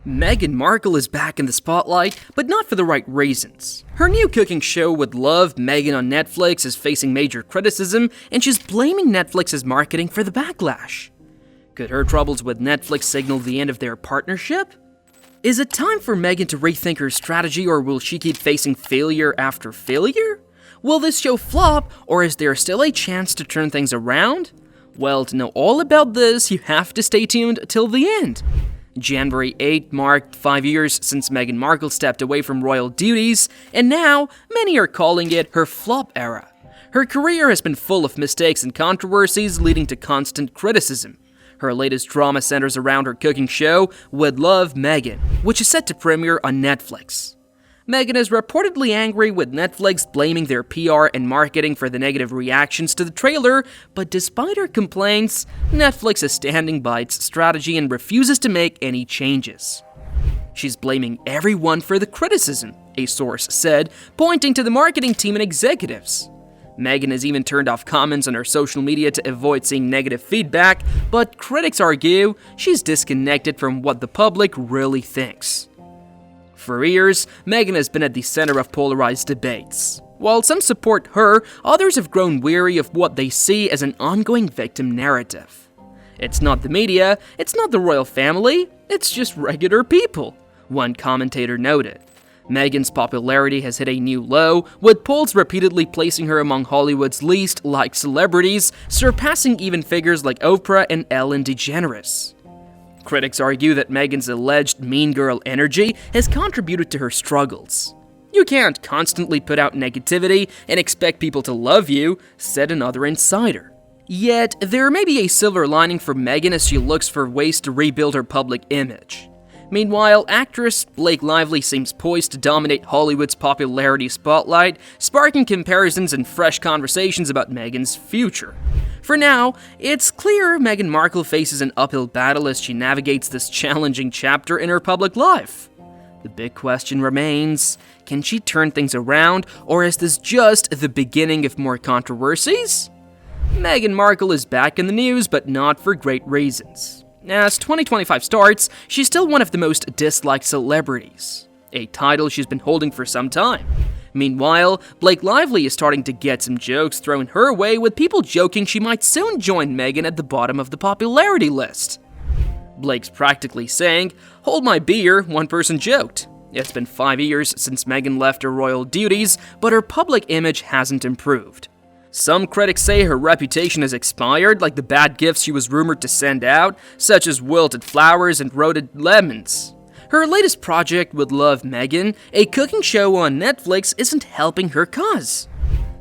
Meghan Markle is back in the spotlight, but not for the right reasons. Her new cooking show with Love, Meghan on Netflix is facing major criticism, and she's blaming Netflix's marketing for the backlash. Could her troubles with Netflix signal the end of their partnership? Is it time for Meghan to rethink her strategy, or will she keep facing failure after failure? Will this show flop, or is there still a chance to turn things around? Well, to know all about this, you have to stay tuned till the end. January 8 marked 5 years since Meghan Markle stepped away from royal duties, and now many are calling it her flop era. Her career has been full of mistakes and controversies, leading to constant criticism. Her latest drama centers around her cooking show, With Love, Meghan, which is set to premiere on Netflix. Meghan is reportedly angry with Netflix blaming their PR and marketing for the negative reactions to the trailer, but despite her complaints, Netflix is standing by its strategy and refuses to make any changes. She's blaming everyone for the criticism, a source said, pointing to the marketing team and executives. Meghan has even turned off comments on her social media to avoid seeing negative feedback, but critics argue she's disconnected from what the public really thinks. For years, Meghan has been at the center of polarized debates. While some support her, others have grown weary of what they see as an ongoing victim narrative. It's not the media, it's not the royal family, it's just regular people, one commentator noted. Meghan's popularity has hit a new low, with polls repeatedly placing her among Hollywood's least liked celebrities, surpassing even figures like Oprah and Ellen DeGeneres. Critics argue that Meghan's alleged mean girl energy has contributed to her struggles. You can't constantly put out negativity and expect people to love you, said another insider. Yet, there may be a silver lining for Meghan as she looks for ways to rebuild her public image. Meanwhile, actress Blake Lively seems poised to dominate Hollywood's popularity spotlight, sparking comparisons and fresh conversations about Meghan's future. For now, it's clear Meghan Markle faces an uphill battle as she navigates this challenging chapter in her public life. The big question remains, can she turn things around, or is this just the beginning of more controversies? Meghan Markle is back in the news, but not for great reasons. As 2025 starts, she's still one of the most disliked celebrities, a title she's been holding for some time. Meanwhile, Blake Lively is starting to get some jokes thrown her way, with people joking she might soon join Meghan at the bottom of the popularity list. Blake's practically saying, "Hold my beer," one person joked. It's been 5 years since Meghan left her royal duties, but her public image hasn't improved. Some critics say her reputation has expired, like the bad gifts she was rumored to send out, such as wilted flowers and rotted lemons. Her latest project with Love, Meghan, a cooking show on Netflix, isn't helping her cause.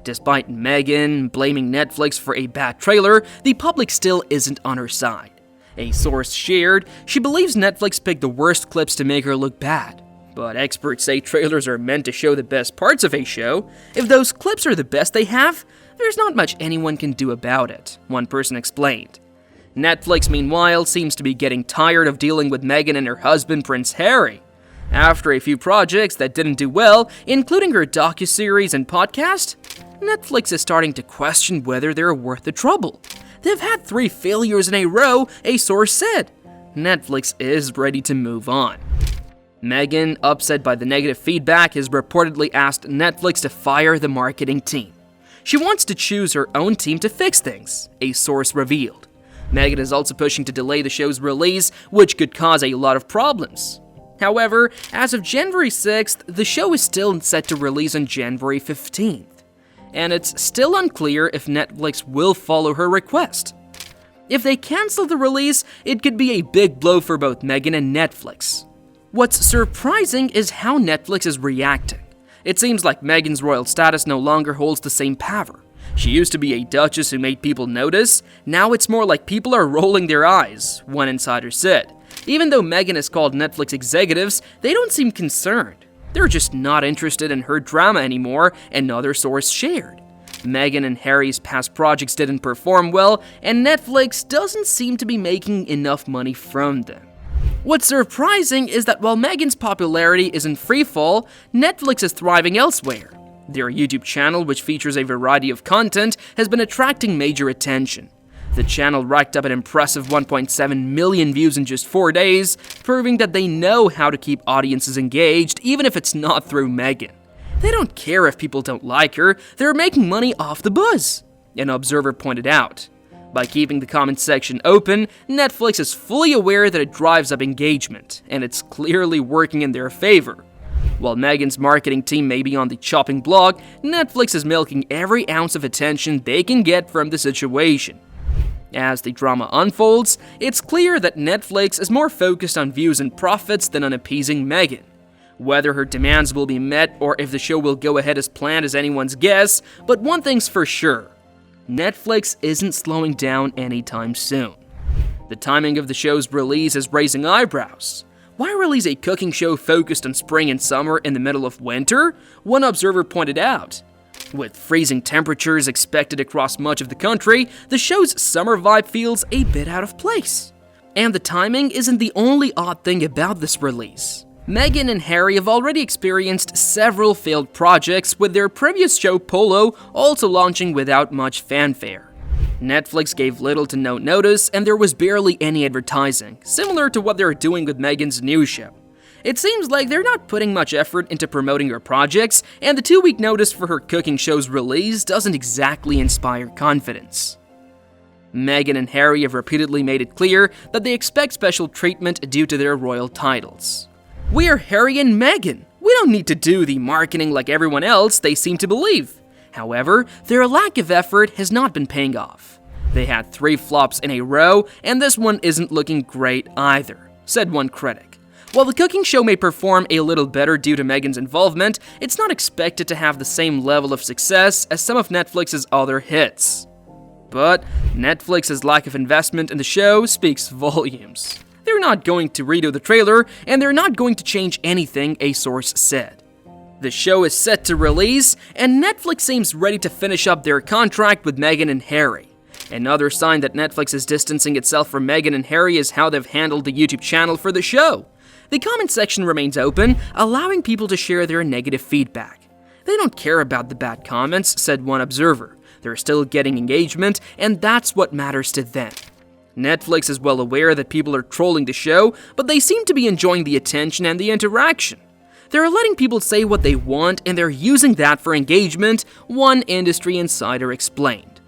Despite Meghan blaming Netflix for a bad trailer, the public still isn't on her side. A source shared, she believes Netflix picked the worst clips to make her look bad. But experts say trailers are meant to show the best parts of a show. If those clips are the best they have, there's not much anyone can do about it, one person explained. Netflix, meanwhile, seems to be getting tired of dealing with Meghan and her husband, Prince Harry. After a few projects that didn't do well, including her docuseries and podcast, Netflix is starting to question whether they're worth the trouble. They've had 3 failures in a row, a source said. Netflix is ready to move on. Meghan, upset by the negative feedback, has reportedly asked Netflix to fire the marketing team. She wants to choose her own team to fix things, a source revealed. Meghan is also pushing to delay the show's release, which could cause a lot of problems. However, as of January 6th, the show is still set to release on January 15th. And it's still unclear if Netflix will follow her request. If they cancel the release, it could be a big blow for both Meghan and Netflix. What's surprising is how Netflix is reacting. It seems like Meghan's royal status no longer holds the same power. She used to be a duchess who made people notice. Now it's more like people are rolling their eyes, one insider said. Even though Meghan has called Netflix executives, they don't seem concerned. They're just not interested in her drama anymore, another source shared. Meghan and Harry's past projects didn't perform well, and Netflix doesn't seem to be making enough money from them. What's surprising is that while Meghan's popularity is in freefall, Netflix is thriving elsewhere. Their YouTube channel, which features a variety of content, has been attracting major attention. The channel racked up an impressive 1.7 million views in just 4 days, proving that they know how to keep audiences engaged even if it's not through Meghan. They don't care if people don't like her, they're making money off the buzz, an observer pointed out. By keeping the comment section open, Netflix is fully aware that it drives up engagement, and it's clearly working in their favor. While Meghan's marketing team may be on the chopping block, Netflix is milking every ounce of attention they can get from the situation. As the drama unfolds, it's clear that Netflix is more focused on views and profits than on appeasing Meghan. Whether her demands will be met or if the show will go ahead as planned is anyone's guess, but one thing's for sure. Netflix isn't slowing down anytime soon. The timing of the show's release is raising eyebrows. Why release a cooking show focused on spring and summer in the middle of winter? One observer pointed out. With freezing temperatures expected across much of the country, the show's summer vibe feels a bit out of place. And the timing isn't the only odd thing about this release. Meghan and Harry have already experienced several failed projects, with their previous show Polo also launching without much fanfare. Netflix gave little to no notice, and there was barely any advertising, similar to what they're doing with Meghan's new show. It seems like they're not putting much effort into promoting her projects, and the 2-week notice for her cooking show's release doesn't exactly inspire confidence. Meghan and Harry have repeatedly made it clear that they expect special treatment due to their royal titles. "We're Harry and Meghan. We don't need to do the marketing like everyone else they seem to believe." However, their lack of effort has not been paying off. They had 3 flops in a row, and this one isn't looking great either, said one critic. While the cooking show may perform a little better due to Meghan's involvement, it's not expected to have the same level of success as some of Netflix's other hits. But Netflix's lack of investment in the show speaks volumes. They're not going to redo the trailer, and they're not going to change anything, a source said. The show is set to release, and Netflix seems ready to finish up their contract with Meghan and Harry. Another sign that Netflix is distancing itself from Meghan and Harry is how they've handled the YouTube channel for the show. The comment section remains open, allowing people to share their negative feedback. They don't care about the bad comments, said one observer. They're still getting engagement, and that's what matters to them. Netflix is well aware that people are trolling the show, but they seem to be enjoying the attention and the interaction. They're letting people say what they want, and they're using that for engagement, one industry insider explained.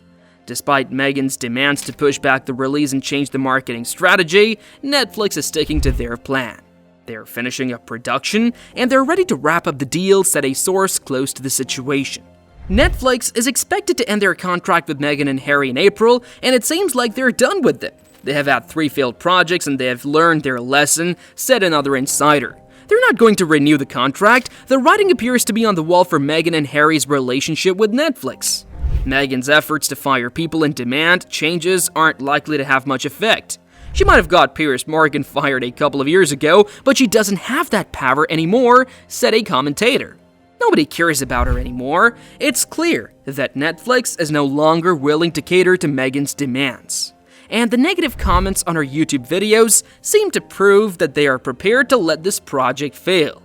Despite Meghan's demands to push back the release and change the marketing strategy, Netflix is sticking to their plan. They're finishing up production, and they're ready to wrap up the deal, said a source close to the situation. Netflix is expected to end their contract with Meghan and Harry in April, and it seems like they're done with them. They have had 3 failed projects, and they have learned their lesson, said another insider. They're not going to renew the contract. The writing appears to be on the wall for Meghan and Harry's relationship with Netflix. Meghan's efforts to fire people and demand changes aren't likely to have much effect. She might have got Piers Morgan fired a couple of years ago, but she doesn't have that power anymore, said a commentator. Nobody cares about her anymore. It's clear that Netflix is no longer willing to cater to Meghan's demands. And the negative comments on her YouTube videos seem to prove that they are prepared to let this project fail.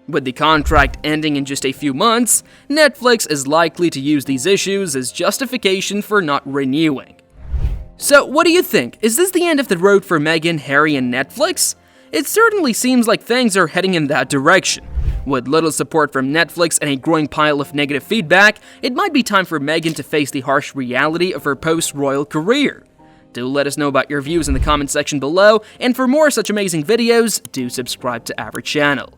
With the contract ending in just a few months, Netflix is likely to use these issues as justification for not renewing. So, what do you think? Is this the end of the road for Meghan, Harry, and Netflix? It certainly seems like things are heading in that direction. With little support from Netflix and a growing pile of negative feedback, it might be time for Meghan to face the harsh reality of her post-royal career. Do let us know about your views in the comment section below, and for more such amazing videos, do subscribe to our channel.